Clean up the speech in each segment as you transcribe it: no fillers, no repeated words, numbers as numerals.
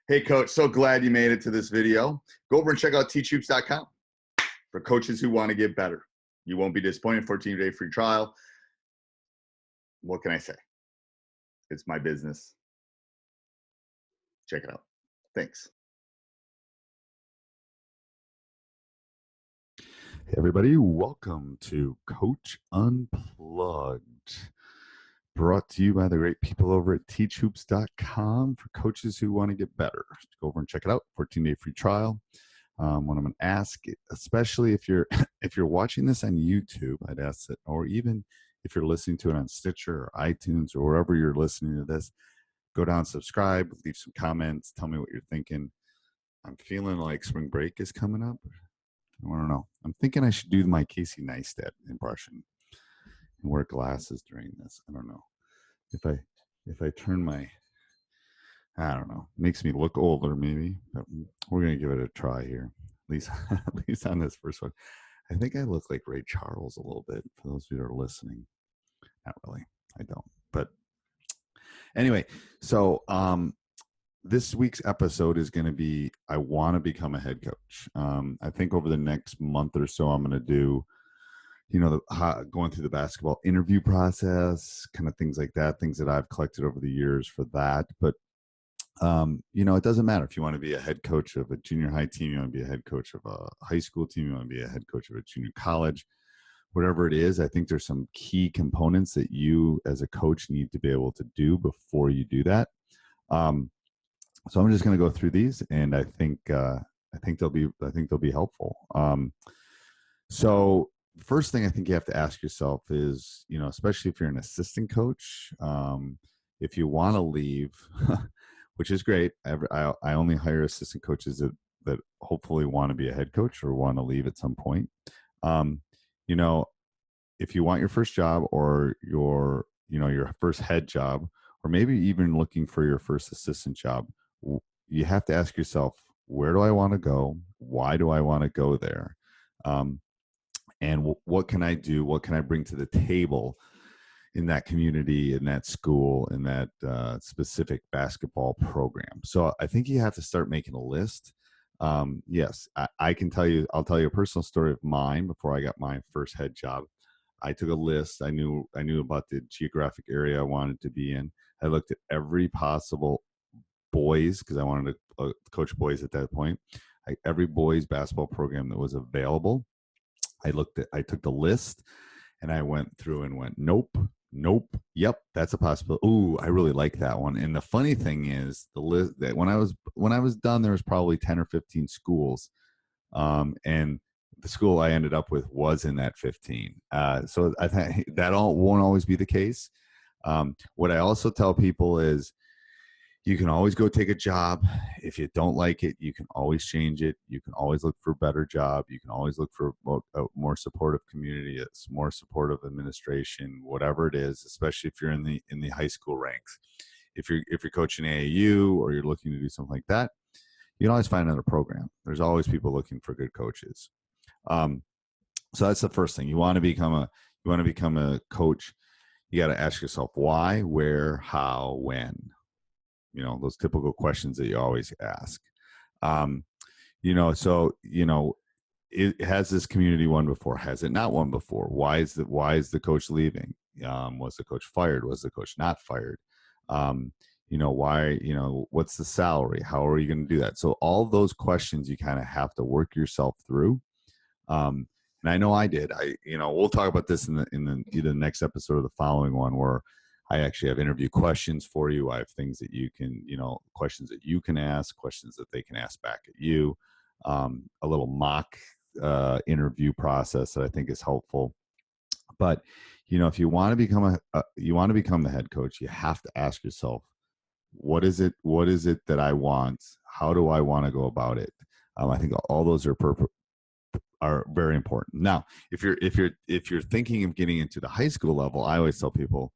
Hey, Coach, so glad you made it to this video. Go over and check out tryouts.com for coaches who want to get better. You won't be disappointed. 14-day free trial. What can I say? It's my business. Check it out. Thanks. Hey everybody, welcome to Coach Unplugged, brought to you by the great people over at teachhoops.com for coaches who want to get better. Go over and check it out. 14-day free trial. What I'm going to ask, especially if you're watching this on YouTube, I'd ask that, or even if you're listening to it on Stitcher or iTunes or wherever you're listening to this, go down, subscribe, leave some comments, tell me what you're thinking. I'm feeling like spring break is coming up. I don't know. I'm thinking I should do my Casey Neistat impression and wear glasses during this. I don't know. If I turn my, I don't know, makes me look older maybe, but we're gonna give it a try here. At least on this first one. I think I look like Ray Charles a little bit for those of you that are listening. Not really. I don't. But anyway, so this week's episode is going to be, I want to become a head coach. I think over the next month or so, I'm going to do, going through the basketball interview process, kind of things like that, things that I've collected over the years for that. But, it doesn't matter if you want to be a head coach of a junior high team, you want to be a head coach of a high school team, you want to be a head coach of a junior college, whatever it is. I think there's some key components that you as a coach need to be able to do before you do that. So I'm just going to go through these, and I think they'll be helpful. So the first thing I think you have to ask yourself is, especially if you're an assistant coach, if you want to leave, which is great. I only hire assistant coaches that hopefully want to be a head coach or want to leave at some point. If you want your first job or your first head job, or maybe even looking for your first assistant job, you have to ask yourself, where do I want to go? Why do I want to go there? And what can I do? What can I bring to the table in that community, in that school, in that specific basketball program? So I think you have to start making a list. Yes, I can tell you, I'll tell you a personal story of mine before I got my first head job. I took a list. I knew about the geographic area I wanted to be in. I looked at every possible boys, because I wanted to coach boys at that point. Every boys basketball program that was available. I took the list and I went through and went, nope, yep, that's a possibility. Ooh, I really like that one. And the funny thing is, the list that when I was done, there was probably 10 or 15 schools, and the school I ended up with was in that 15. So I think that won't always be the case. What I also tell people is, you can always go take a job. If you don't like it, you can always change it. You can always look for a better job. You can always look for a more supportive community, a more supportive administration, whatever it is, especially if you're in the high school ranks. If you're coaching AAU or you're looking to do something like that, you can always find another program. There's always people looking for good coaches. So that's the first thing. You want to become a coach. You got to ask yourself why, where, how, when. Those typical questions that you always ask. Has this community won before? Has it not won before? Why is the coach leaving? Was the coach fired? Was the coach not fired? Why, what's the salary? How are you going to do that? So all those questions you kind of have to work yourself through. And I know I did. We'll talk about this in either the next episode or the following one, where I actually have interview questions for you. I have things that you can, questions that you can ask, questions that they can ask back at you, a little mock interview process that I think is helpful. But, if you want to become the head coach, you have to ask yourself, what is it that I want? How do I want to go about it? I think all those are very important. Now, if you're thinking of getting into the high school level, I always tell people,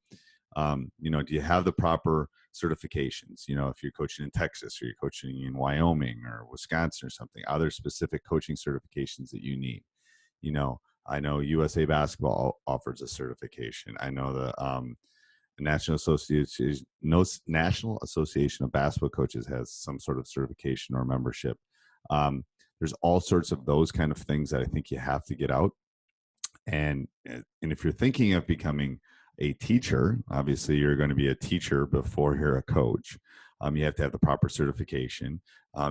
do you have the proper certifications? If you're coaching in Texas or you're coaching in Wyoming or Wisconsin or something, are there specific coaching certifications that you need? I know USA Basketball offers a certification. I know The National Association of Basketball Coaches has some sort of certification or membership. There's all sorts of those kind of things that I think you have to get out. And if you're thinking of becoming a teacher, obviously you're going to be a teacher before you're a coach. You have to have the proper certification.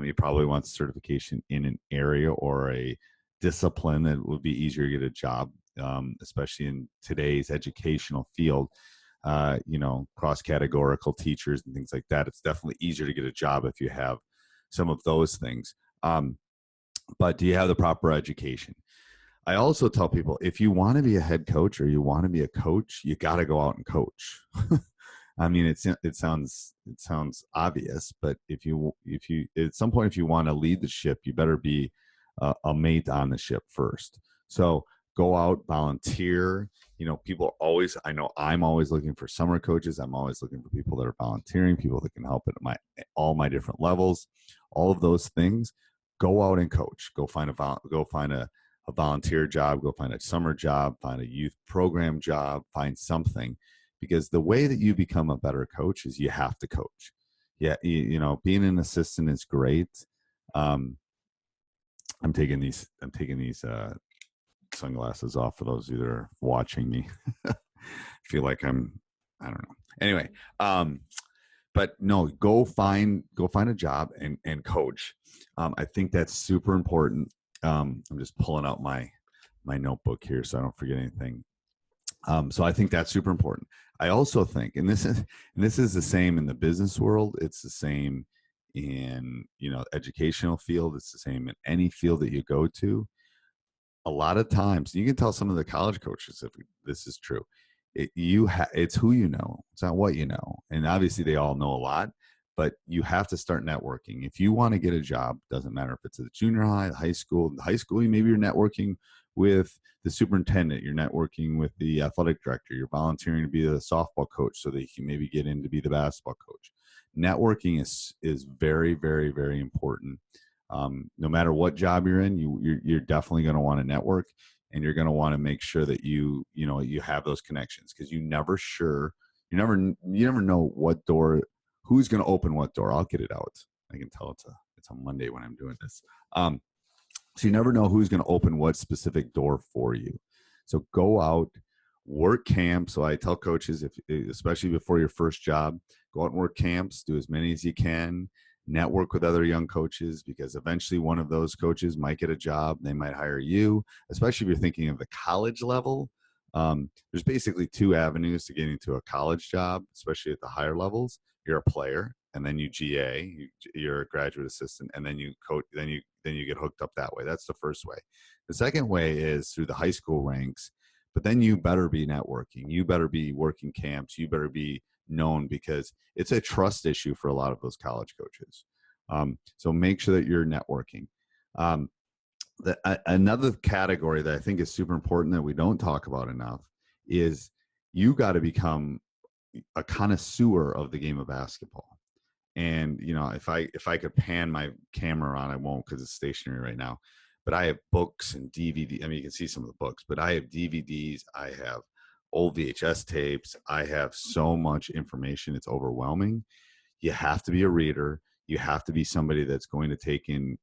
You probably want certification in an area or a discipline that would be easier to get a job, especially in today's educational field. Cross-categorical teachers and things like that. It's definitely easier to get a job if you have some of those things. But do you have the proper education? I also tell people, if you want to be a head coach or you want to be a coach, you got to go out and coach. I mean, it sounds obvious, but if you at some point, if you want to lead the ship, you better be a mate on the ship first. So go out, volunteer. People always, I know I'm always looking for summer coaches. I'm always looking for people that are volunteering, people that can help at all my different levels, all of those things. Go out and coach. Go find a volunteer job, go find a summer job, find a youth program job, find something, because the way that you become a better coach is you have to coach. Yeah. Being an assistant is great. I'm taking these sunglasses off for those that are watching me. I feel like I don't know. Anyway. But no, go find a job and coach. I think that's super important. I'm just pulling out my notebook here so I don't forget anything. So I think that's super important. I also think, and this is the same in the business world. It's the same in educational field. It's the same in any field that you go to. A lot of times, you can tell some of the college coaches if this is true. It's who you know. It's not what you know. And obviously, they all know a lot. But you have to start networking. If you want to get a job, doesn't matter if it's at the junior high, the high school. The high school, maybe you're networking with the superintendent. You're networking with the athletic director. You're volunteering to be the softball coach so that you can maybe get in to be the basketball coach. Networking is very, very, very important. No matter what job you're in, you're definitely going to want to network, and you're going to want to make sure that you have those connections, because you never know what door. Who's going to open what door? I'll get it out. I can tell it's a Monday when I'm doing this. So you never know who's going to open what specific door for you. So go out, work camps. So I tell coaches, especially before your first job, go out and work camps, do as many as you can, network with other young coaches, because eventually one of those coaches might get a job. They might hire you, especially if you're thinking of the college level. There's basically two avenues to getting to a college job, especially at the higher levels. You're a player, and then you GA, you're a graduate assistant, and then you coach, then you get hooked up that way. That's the first way. The second way is through the high school ranks, but then you better be networking. You better be working camps. You better be known, because it's a trust issue for a lot of those college coaches. So make sure that you're networking. Another category that I think is super important that we don't talk about enough is you got to become a connoisseur of the game of basketball. And if I could pan my camera on, I won't because it's stationary right now, but I have books and DVD. I mean, you can see some of the books, but I have DVDs, I have old VHS tapes, I have so much information, it's overwhelming. You have to be a reader. You have to be somebody that's going to take in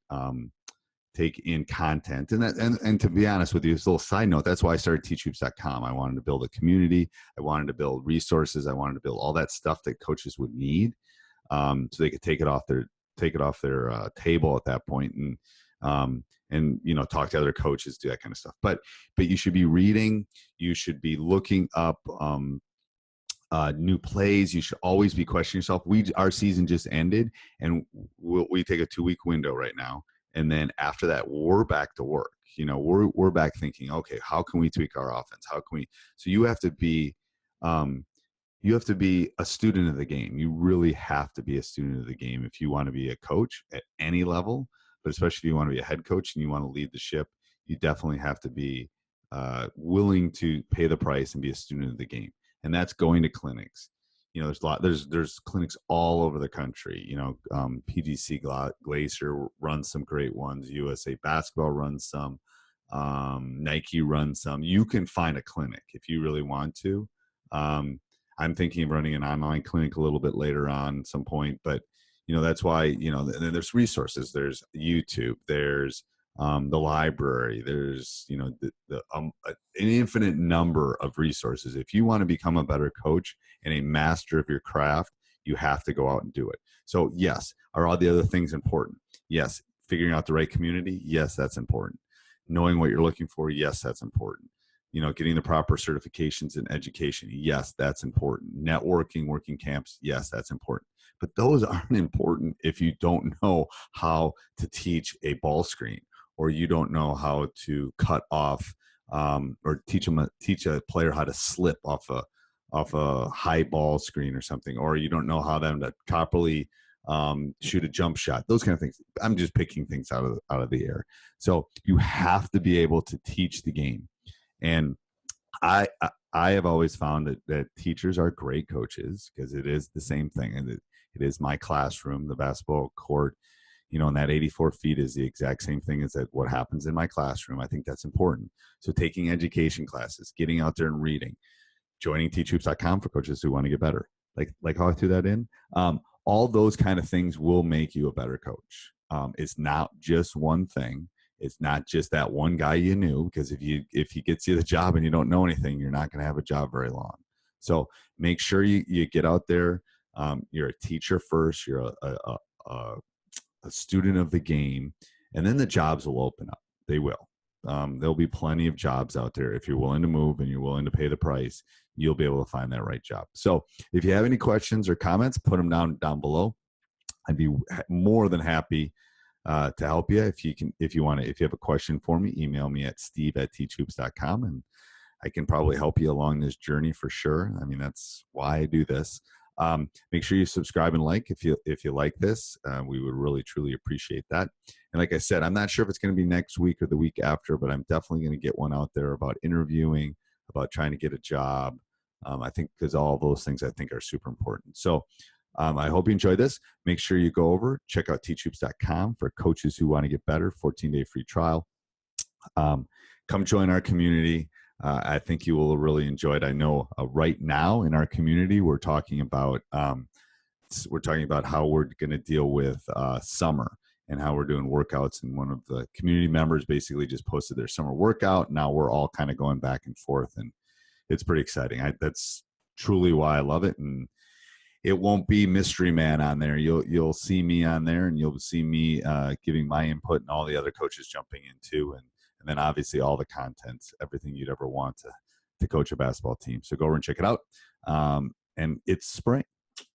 content. And to be honest with you, this little side note, that's why I started tryouts.com. I wanted to build a community. I wanted to build resources. I wanted to build all that stuff that coaches would need, so they could take it off their table at that point, and talk to other coaches, do that kind of stuff. But you should be reading. You should be looking up new plays. You should always be questioning yourself. Our season just ended, and we take a 2-week window right now. And then after that, we're back to work. We're back thinking, okay, how can we tweak our offense? How can we? So you have to be a student of the game. You really have to be a student of the game if you want to be a coach at any level, but especially if you want to be a head coach and you want to lead the ship, you definitely have to be willing to pay the price and be a student of the game. And that's going to clinics. There's clinics all over the country. PGC Glacier runs some great ones. USA Basketball runs some. Nike runs some. You can find a clinic if you really want to. I'm thinking of running an online clinic a little bit later on some point, but that's why, there's resources, there's YouTube, there's the library, there's, an infinite number of resources. If you want to become a better coach and a master of your craft, you have to go out and do it. So yes, are all the other things important? Yes. Figuring out the right community? Yes, that's important. Knowing what you're looking for? Yes, that's important. Getting the proper certifications in education? Yes, that's important. Networking, working camps? Yes, that's important. But those aren't important if you don't know how to teach a ball screen, or you don't know how to cut off, or teach a player how to slip off a high ball screen or something, or you don't know how them to properly shoot a jump shot, those kind of things. I'm just picking things out of the air. So you have to be able to teach the game. And I have always found that teachers are great coaches, because it is the same thing. And it is my classroom, the basketball court, and that 84 feet is the exact same thing as that what happens in my classroom. I think that's important. So taking education classes, getting out there and reading, joining tryouts.com for coaches who want to get better. Like how I threw that in. All those kind of things will make you a better coach. It's not just one thing. It's not just that one guy you knew, because if he gets you the job and you don't know anything, you're not going to have a job very long. So make sure you get out there. You're a teacher first. You're a student of the game, and then the jobs will open up. They will. There'll be plenty of jobs out there. If you're willing to move and you're willing to pay the price, you'll be able to find that right job. So if you have any questions or comments, put them down below. I'd be more than happy to help you. If you have a question for me, email me at steve@teachhoops.com, and I can probably help you along this journey for sure. I mean, that's why I do this. Make sure you subscribe and like if you like this. We would really, truly appreciate that. And like I said, I'm not sure if it's going to be next week or the week after, but I'm definitely going to get one out there about interviewing, about trying to get a job. I think, because all those things I think are super important. So I hope you enjoyed this. Make sure you go over, check out tryouts.com for coaches who want to get better, 14-day free trial. Come join our community. I think you will really enjoy it. I know right now in our community, we're talking about how we're going to deal with summer and how we're doing workouts. And one of the community members basically just posted their summer workout. Now we're all kind of going back and forth, and it's pretty exciting. That's truly why I love it. And it won't be mystery man on there. You'll see me on there, and you'll see me giving my input, and all the other coaches jumping in too. And then obviously all the content, everything you'd ever want to coach a basketball team. So go over and check it out. And it's spring.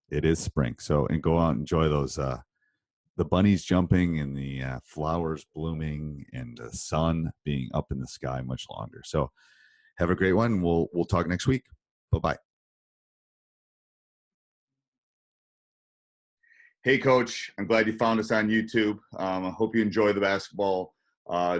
It is spring. So, and go out and enjoy those, the bunnies jumping and the flowers blooming and the sun being up in the sky much longer. So have a great one. We'll talk next week. Bye-bye. Hey, Coach. I'm glad you found us on YouTube. I hope you enjoy the basketball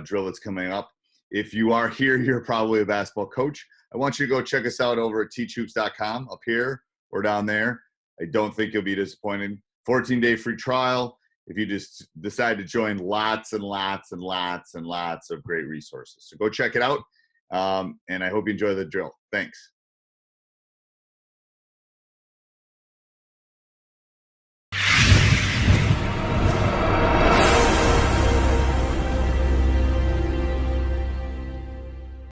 drill that's coming up. If you are here, you're probably a basketball coach. I want you to go check us out over at tryouts.com, up here or down there. I don't think you'll be disappointed. 14-day free trial. If you just decide to join, lots and lots and lots and lots of great resources. So go check it out. And I hope you enjoy the drill. Thanks.